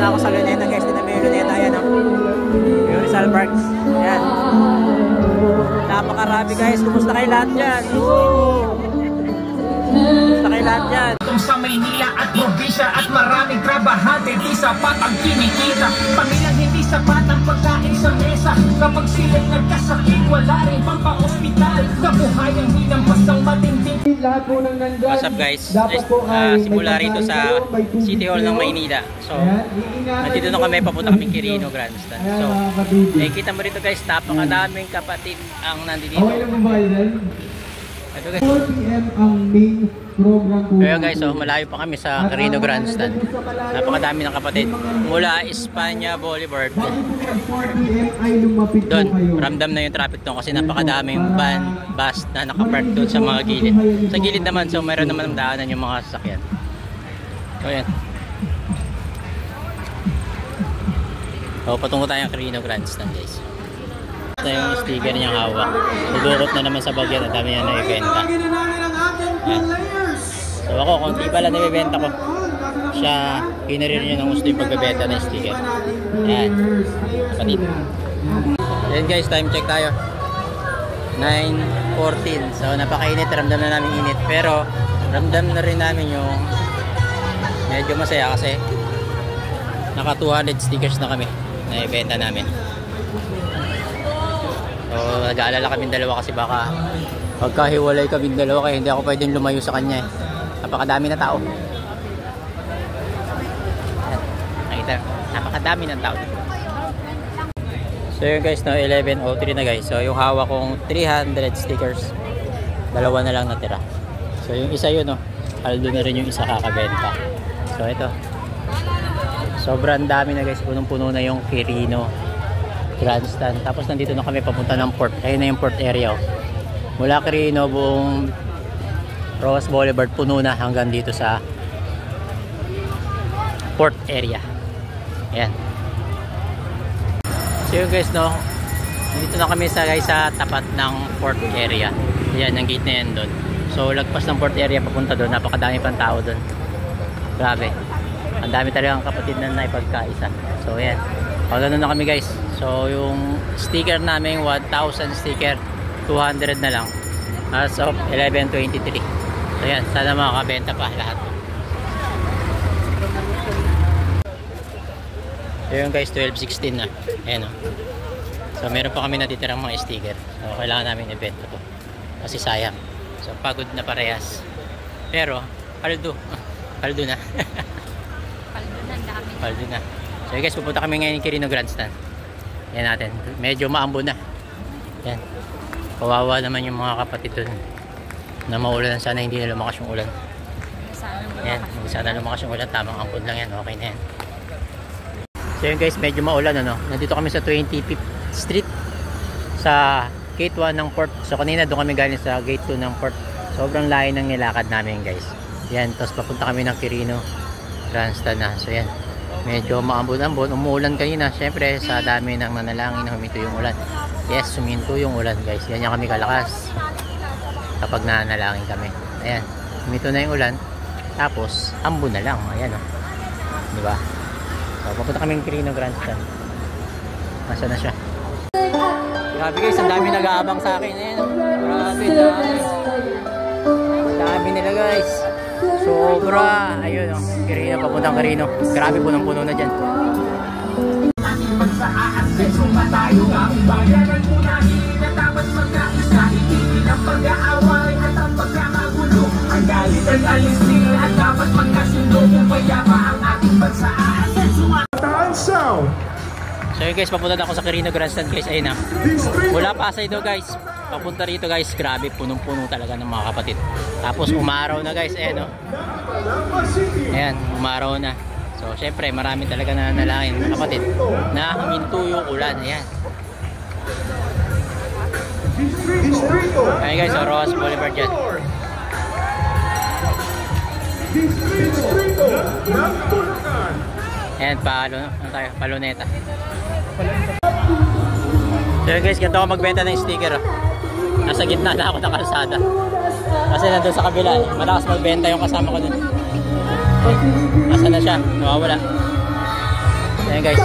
na ako sa Luneta guys. Dito may Luneta, ayan o. Yung Rizal Parks. Ayan. Napakarami guys. Kumusta kayo lahat dyan? Kumusta kayo lahat dyan? Sa Maynila at probinsya at maraming trabahante, di sapat ang kinikita. Pamilyang hindi sapat ang pagkain sa mesa. Kapag sila'y nagkasakit, wala rin pang pa-ospital. Kabuhayang hinampasang matinding. Lahat po ng nandyan. What's up guys? Simula rito sa City Hall ng Maynila. So, nandito na kami, papunta kami Quirino Grandstand. So, nakikita mo rito guys, napakadaming kapatid ang nandito. Okay na po ba yun? Ito guys. 4 PM ang main program po. Kaya guys, so, malayo pa kami sa Quirino Grandstand. Napakadami ng kapatid. Mula Espanya Boulevard. 4 PM ay lumapit po Doon, kayo. ramdam na yung traffic doon kasi napakadaming van, bus na nakapark doon sa mga gilid. Sa gilid naman, so mayroon naman daanan yung mga sasakyan. So yan. So patungo tayong Quirino Grandstand guys. Ito yung sticker niyang hawak. Nagukot na naman sa bagyan at dami niya na-ibenta. Yan. So ako, konti pala na-ibenta ko. Siya, kinarir niya ng gusto yung pagbebenta ng sticker. Yan. Kapatid. Yan guys, time check tayo. 9:14. So napakainit, ramdam na namin init. Pero ramdam na rin namin yung medyo masaya kasi naka 200 stickers na kami na ibenta namin. So nag-aalala kaming dalawa kasi baka pagkahiwalay kaming dalawa kaya hindi ako pwedeng lumayo sa kanya eh. Napakadami na tao. Nakita, napakadami ng tao. So yun guys, no, 11:03 na guys. So yung hawak kong 300 stickers, dalawa na lang natira. So yung isa yun, no, aldo na rin yung isa kakabenta. So ito, sobrang dami na guys, punong-puno na yung Quirino Grandstand. Tapos nandito na kami papunta ng port. Ayun na yung port area. Mula Quirino, buong Rojas Boulevard puno na hanggang dito sa port area. Ayan. So yun guys, no, dito na kami sa guys sa tapat ng port area. Ayan, yung gate na yan doon. So lagpas ng port area papunta doon, napakadami pang tao doon. Grabe. Ang dami talagang kapatid na naipagkaisa. So ayan. Pagano na kami guys. So yung sticker namin 1,000 sticker 200 na lang as of 11:23. So ayan, sana makakabenta pa lahat. So yun guys, 12:16 na. Ayan o. So meron pa kami natitirang mga sticker. So kailangan namin ibenta to kasi sayang. So pagod na parehas. Pero paldo. Paldo na. Paldo na, dami. Paldo na. So guys, pupunta kami ngayon ng Quirino Grandstand. Yan natin. Medyo maambo na. Yan. Kawawa naman yung mga kapatid doon na maulan. Sana hindi na lumakas yung ulan. Yan. Sana lumakas yung ulan. Tamang ambon lang yan. Okay na yan. So yun guys, medyo maulan ano. Nandito kami sa 25th Street sa Gate 1 ng port. So kanina doon kami galing sa Gate 2 ng port. Sobrang layo ng nilakad namin guys. Yan. Tapos papunta kami ng Quirino Grandstand na. So yan. Medyo maambon-ambon. Umuulan kanina. Siyempre sa dami ng nanalangin na huminto yung ulan. Yes, huminto yung ulan guys. Yan kami kalakas kapag nanalangin kami. Ayan. Huminto na yung ulan. Tapos ambon na lang. Ayan o. Diba? So papunta kami ng Quirino Grandstand. Nasa na siya? Grabe guys, ang dami nag-aabang sa akin. Ayan o. Grabe, dami. Dami nila guys. Sobra. Ayun o. Quirino, papuntang Quirino. Grabe, punong-puno na dyan. So yun guys, papunta na ako sa Quirino Grandstand guys. Ayun na. Mula Pasay do guys. Papunta rito guys. Grabe, punong-puno talaga ng mga kapatid. Tapos umaraw na guys. Ayan o. Ayan, umaraw na. So syempre marami talaga na nalangin kapatid na huminto yung ulan. Ayan. Ayan guys, so Rojas Boulevard dyan. Ayan, Paloneta. So guys, ganito ako magbenta ng sticker. Nasa gitna na ako ng kalsada. Kasi nandun sa kabila eh. Malakas magbenta yung kasama ko dun. Asa na siya? Nawawala. Ayan guys.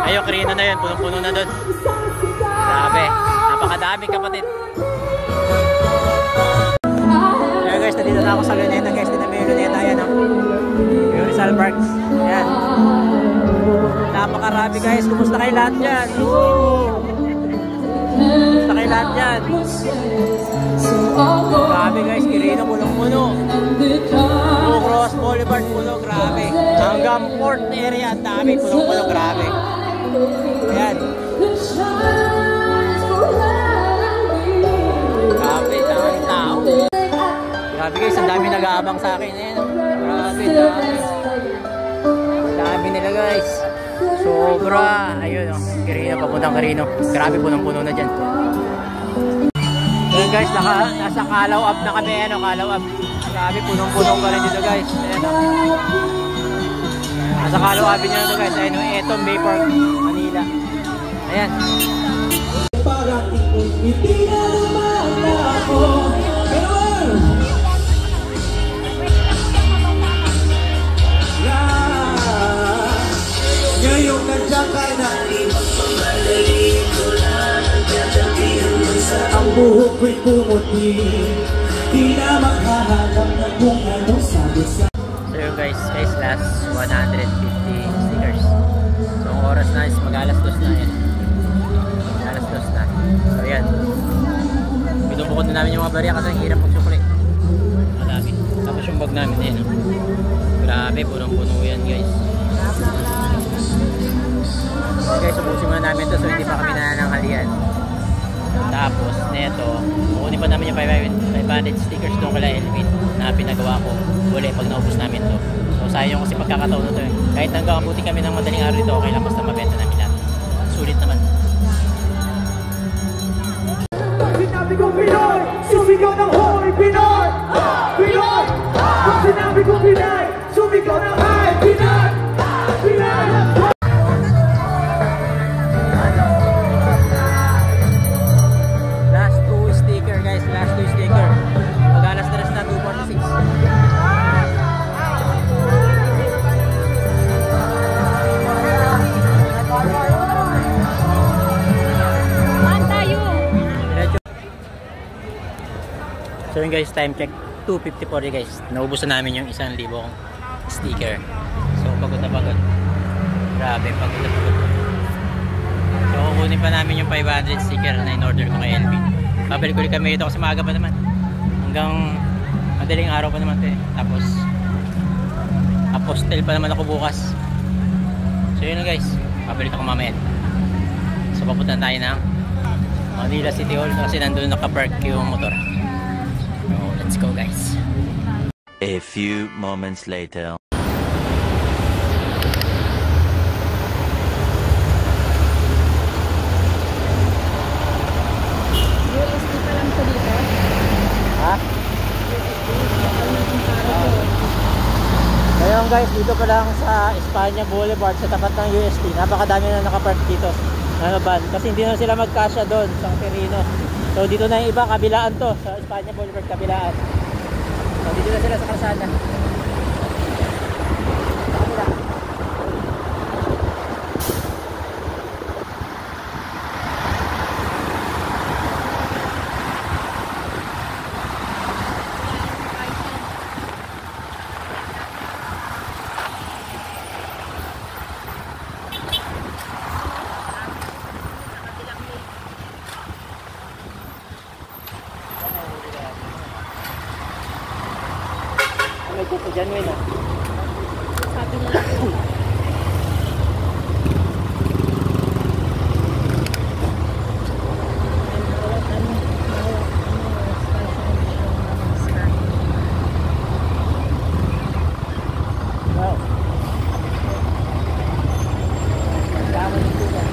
Ayun, Quirino na yun. Punong-puno na doon. Grabe. Napakadaming kapatid. Ayan guys, nandito na ako sa Luneta guys. Dito na may Luneta. Ayan o. Yung Rizal Parks. Ayan. Napakarami guys. Kumusta kayo lahat dyan? Kumusta kayo lahat dyan? Grabe guys, Quirino punong-puno. Blue Cross Boulevard puno, grabe. Hanggang port area, dami punong-puno, grabe. Ayan. Grabe, daming tao. Grabe guys, ang dami nag-aabang sa akin. Ayan. Grabe, dami. Dami nila guys. Sobra. Ayun o, Quirino, papuntang Quirino. Grabe, punong-puno na dyan. Ayan guys, nasa Calao Up na kami. Ano, Calao Up. Grabe, punong-punong pa rin dito guys. Ayan o. Nasa Calao Up nyo ito guys. Ayan o, Eton Bay Park, Manila. Ayan. Parang hindi na naman ako. Ngayong nandiyan ka na ang buhok ko'y pumuti, di na makahanap na kung anong sabi sa. So yun guys, last 150 stickers. So ang oras na is mag-alas 2 na yan. Mag-alas 2 na. So yan. Pinupukod na namin yung mga barya kasi ang hirap magsukli. Madami. Tapos yung bag namin yan. Grabe, punong-puno yan guys. So guys, ubusin muna namin ito so hindi pa kami nananghalian. Tapos neto, kukunin pa namin yung 500 stickers doon kala Elvin na pinagawa ko uli pag naubos namin to. So sayang kasi pagkakataon na to eh. Kahit hanggang abutin kami ng madaling araw dito, okay lang basta mabenta namin lahat. Sulit naman. Sinabi ko Pinoy, sumigaw ng hoy Pinoy! Pinoy! Pag sinabi ko Pinay, sumigaw ng hay Pinay! Pinay! Last 2 sticker guys, last 2 sticker. Mag-alas na rin na 246. So yun guys, time check 2:54 guys. Naubos na namin yung 1,000 sticker. So pagod na pagod. Grabe, pagod na pagod. So kukunin pa namin yung 500 sticker na in-order ko kay Elvin. Babalik ulit kami dito kasi maaga pa naman. Hanggang madaling araw pa naman ito eh. Tapos apostel pa naman ako bukas. So yun guys, babalik ako mamaya. So papunta tayo ng Manila City Hall kasi nandun nakapark yung motor. So let's go guys. A few moments later. Ha? Ngayon guys, dito pa lang sa Espanya Boulevard sa tapat ng UST. Napakadami na nakapark dito. Ano ba? Kasi hindi na sila magkasya doon sa Quirino. So dito na yung iba, kabilaan to. Sa Espanya Boulevard, kabilaan. So dito na sila sa kalsada. Sa kabila. May gusto dyan yun ah. Sabi nila. Wow. Tama dito na.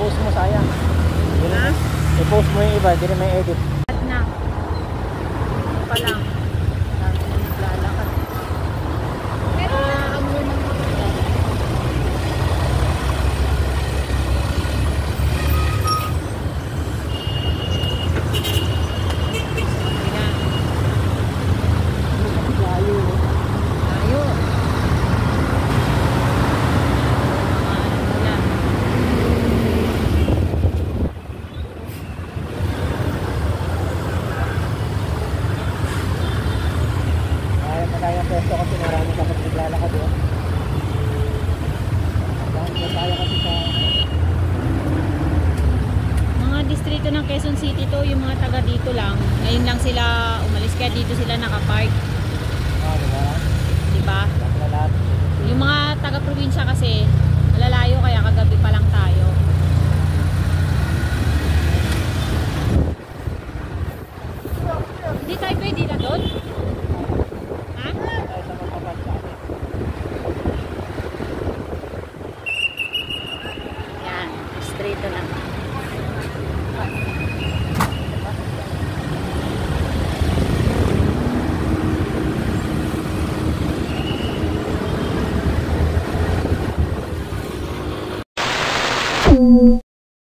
Post mo sayang. Ha? I-post mo yung iba, hindi na may edit. At na. Pa lang. Dami na naglalakad. Pero ang muna mo. dito lang. Ngayon lang sila umalis kaya dito sila nakapark. Diba? Yung mga taga-probinsya kasi malalayo kaya kagabi pa lang tayo. Hindi tayo pwede na doon? Ha? Yan, straight na.